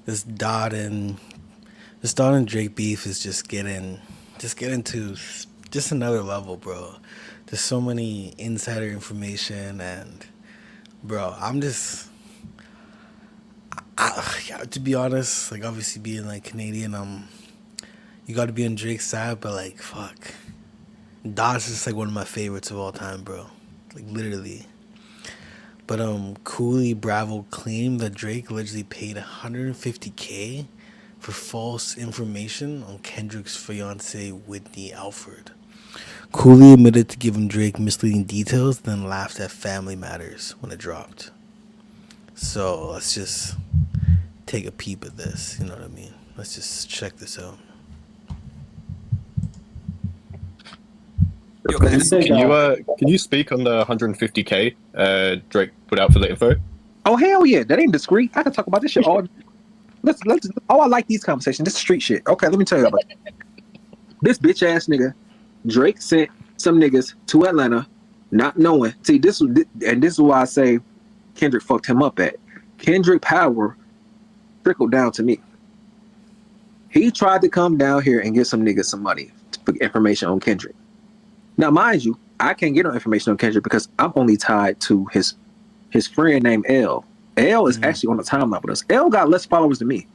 this Dot and this Dot and Drake beef is just getting to just another level, bro. There's so many insider information, and bro, yeah, to be honest, like obviously being like Canadian, you got to be on Drake's side, but like fuck, Dot's just like one of my favorites of all time, bro. Like literally. But Coolee Bravo claimed that Drake allegedly paid 150K for false information on Kendrick's fiancee Whitney Alford. Coolee admitted to giving Drake misleading details, then laughed at Family Matters when it dropped. So let's just take a peep at this. You know what I mean? Let's just check this out. Yo, You think, can you speak on the 150K Drake put out for the info? oh hell yeah, that ain't discreet. I can talk about this shit all. Let's. Oh, I like these conversations. This is street shit. Okay, let me tell you about this bitch ass nigga. Drake sent some niggas to Atlanta, not knowing. See, this is why I say Kendrick fucked him up at. Kendrick power trickled down to me. He tried to come down here and get some niggas some money for information on Kendrick. Now, mind you, I can't get no information on Kendrick because I'm only tied to his friend named L. L is actually on the timeline with us. L got less followers than me.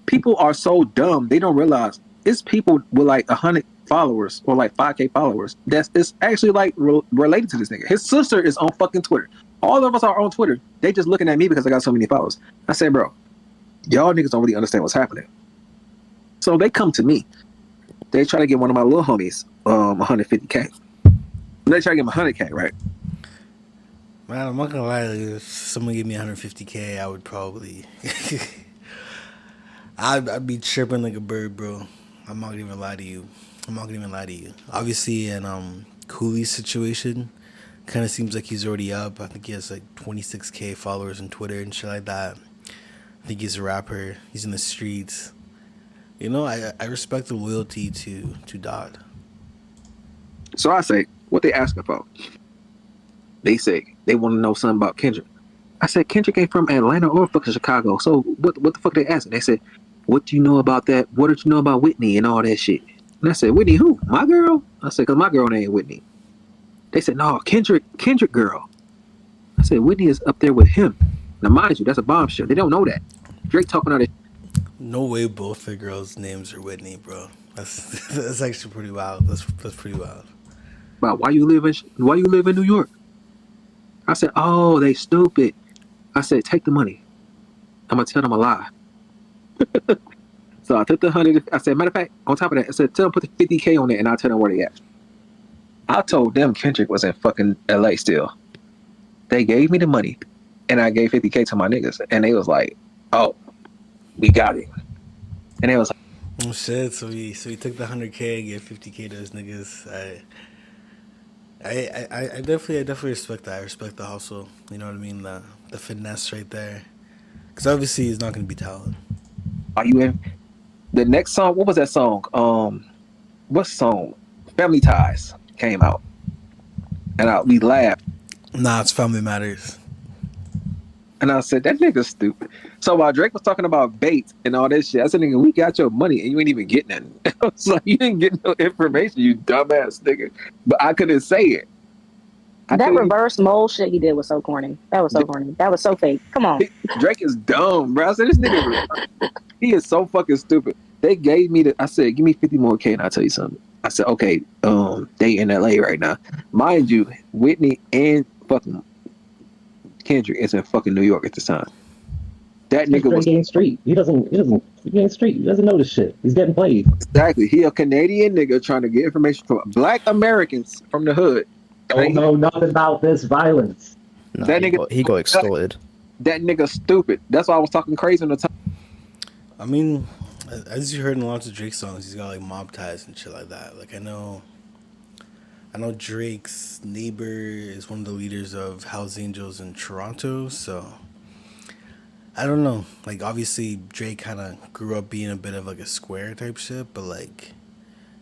People are so dumb, they don't realize it's people with like 100 followers or like 5K followers it's actually like related to this nigga. His sister is on fucking Twitter. All of us are on Twitter. They just looking at me because I got so many followers. I say, bro, y'all niggas don't really understand what's happening. So they come to me. They try to get one of my little homies 150K. They try to get him 100K, right? Man, I'm not gonna lie. Like, if someone gave me 150K, I would probably, I'd be chirping like a bird, bro. I'm not gonna even lie to you. I'm not gonna even lie to you. Obviously, in Cooley's situation, kind of seems like he's already up. I think he has like 26K followers on Twitter and shit like that. I think he's a rapper. He's in the streets. You know, I respect the loyalty to Dot. So I say, what they asking for? They say they want to know something about Kendrick. I said, Kendrick ain't from Atlanta or fucking Chicago. So what the fuck they asking? They said, what do you know about that? What did you know about Whitney and all that shit? And I said, Whitney who? My girl? I said, because my girl name Whitney. They said, no, Kendrick girl. I said, Whitney is up there with him. Now, mind you, that's a bombshell. They don't know that. Drake talking out of No way both the girls' names are Whitney, bro. That's that's actually pretty wild. That's pretty wild. about why you live in New York. I said, oh, they stupid. I said, take the money. I'm gonna tell them a lie. So I took the 100. I said, matter of fact, on top of that, I said, tell them put the 50K on it, and I'll tell them where they at. I told them Kendrick was in fucking LA still. They gave me the money, and I gave 50K to my niggas, and they was like, oh, we got it. And they was like, Oh shit! So he took the 100K and gave 50K to his niggas. I definitely respect that. I respect the hustle. You know what I mean? The finesse right there. Because obviously he's not gonna be talented. are you in? The next song, what was that song? What song? Family Ties came out, and we laughed. Nah, it's Family Matters. And I said, that nigga's stupid. So while Drake was talking about bait and all that shit, I said, nigga, we got your money and you ain't even getting nothing. I was like, you didn't get no information, you dumbass nigga. But I couldn't say it. That reverse mole shit he did was so corny. That was so corny. That was so fake. Come on. Drake is dumb, bro. I said, this nigga, he is so fucking stupid. They gave me I said, give me 50 more K and I'll tell you something. I said, okay, they in LA right now. Mind you, Whitney and fucking Kendrick is in fucking New York at this time. That nigga was getting street. He getting street. He doesn't know this shit. He's getting played. exactly. He a Canadian nigga trying to get information from Black Americans from the hood. Don't know nothing about this violence. No, That he got extorted. That nigga stupid. That's why I was talking crazy on the time. I mean, as you heard in lots of Drake songs, he's got like mob ties and shit like that. Like I know Drake's neighbor is one of the leaders of Hells Angels in Toronto, so I don't know. Like obviously Drake kind of grew up being a bit of like a square type shit, but like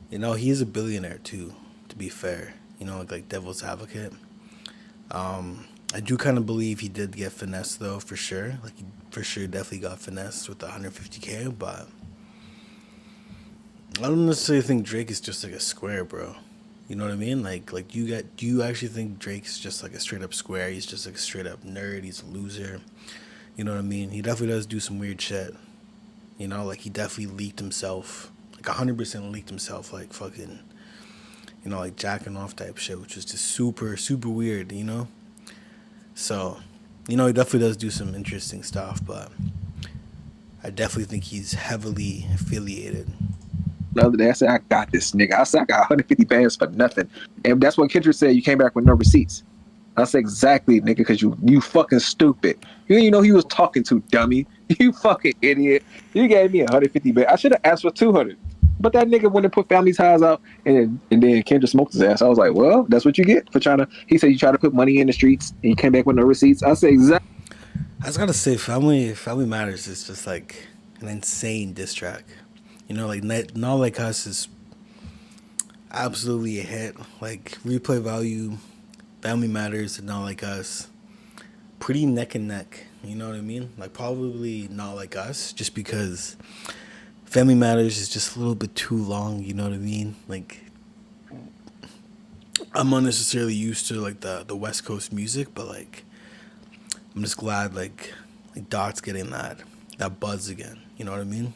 he's a billionaire too. To be fair, like devil's advocate. I do kind of believe he did get finessed though, for sure. Like he for sure definitely got finessed with the 150K, but I don't necessarily think Drake is just like a square, bro. You know what I mean? Like do you actually think Drake's just like a straight up square? He's just like a straight up nerd. He's a loser. You know what I mean? He definitely does do some weird shit. You know, like he definitely leaked himself, like 100% leaked himself, like fucking, you know, like jacking off type shit, which was just super super weird. You know, so you know he definitely does do some interesting stuff, but I definitely think he's heavily affiliated. The other day, I said, I got this nigga. I said, I got 150 bands for nothing. And that's what Kendrick said. You came back with no receipts. I said, exactly, nigga, because you fucking stupid. You didn't know he was talking to, dummy. You fucking idiot. You gave me 150 bands. I should have asked for 200. But that nigga went and put Family Ties out, and then Kendrick smoked his ass. I was like, well, that's what you get for trying to. He said you try to put money in the streets, and you came back with no receipts. I said, exactly. I just gotta say, Family Matters is just like an insane diss track. You know, like Not Like Us is absolutely a hit. Like replay value, Family Matters, and Not Like Us, pretty neck and neck. You know what I mean? Like probably Not Like Us, just because Family Matters is just a little bit too long. You know what I mean? Like I'm not necessarily used to like the West Coast music, but like I'm just glad like Dot's getting that buzz again. You know what I mean?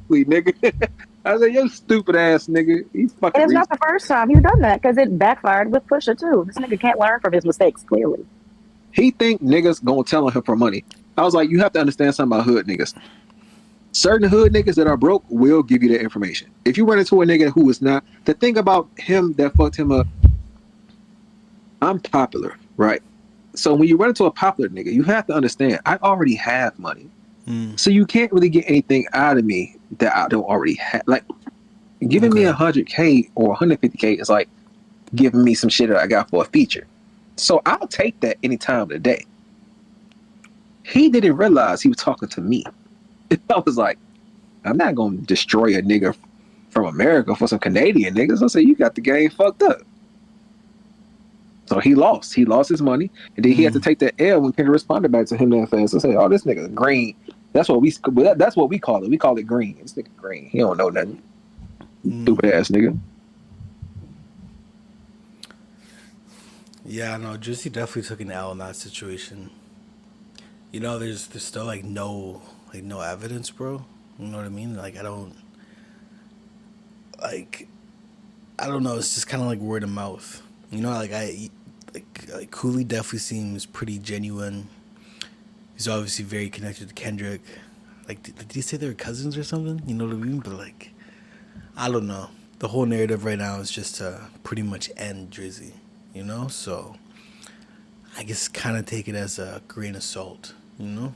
Nigga. I said, yo, stupid ass nigga. He's fucking. And it's not the first time he's done that because it backfired with Pusha too. This nigga can't learn from his mistakes, clearly. He think niggas gonna tell on him for money. I was like, you have to understand something about hood niggas. Certain hood niggas that are broke will give you that information. If you run into a nigga who is not, the thing about him that fucked him up, I'm popular, right? So when you run into a popular nigga, you have to understand, I already have money. So you can't really get anything out of me that I don't already have. Like, giving me 100K or 150K is like giving me some shit that I got for a feature. So I'll take that any time of the day. He didn't realize he was talking to me. I was like, I'm not going to destroy a nigga from America for some Canadian niggas. I said, you got the game fucked up. So he lost. He lost his money. And then he had to take that L when Kendrick responded back to him that fast. I said, oh, this nigga green. That's what we call it. We call it green. This nigga green. He don't know nothing. Stupid ass nigga. Yeah, no, Drizzy definitely took an L in that situation. You know, there's still like no evidence, bro. You know what I mean? Like I don't know. It's just kind of like word of mouth. You know, like Coolee definitely seems pretty genuine. He's obviously very connected to Kendrick. Like, did he say they were cousins or something? You know what I mean? But like, I don't know. The whole narrative right now is just to pretty much end Drizzy. You know, so I guess kind of take it as a grain of salt. You know.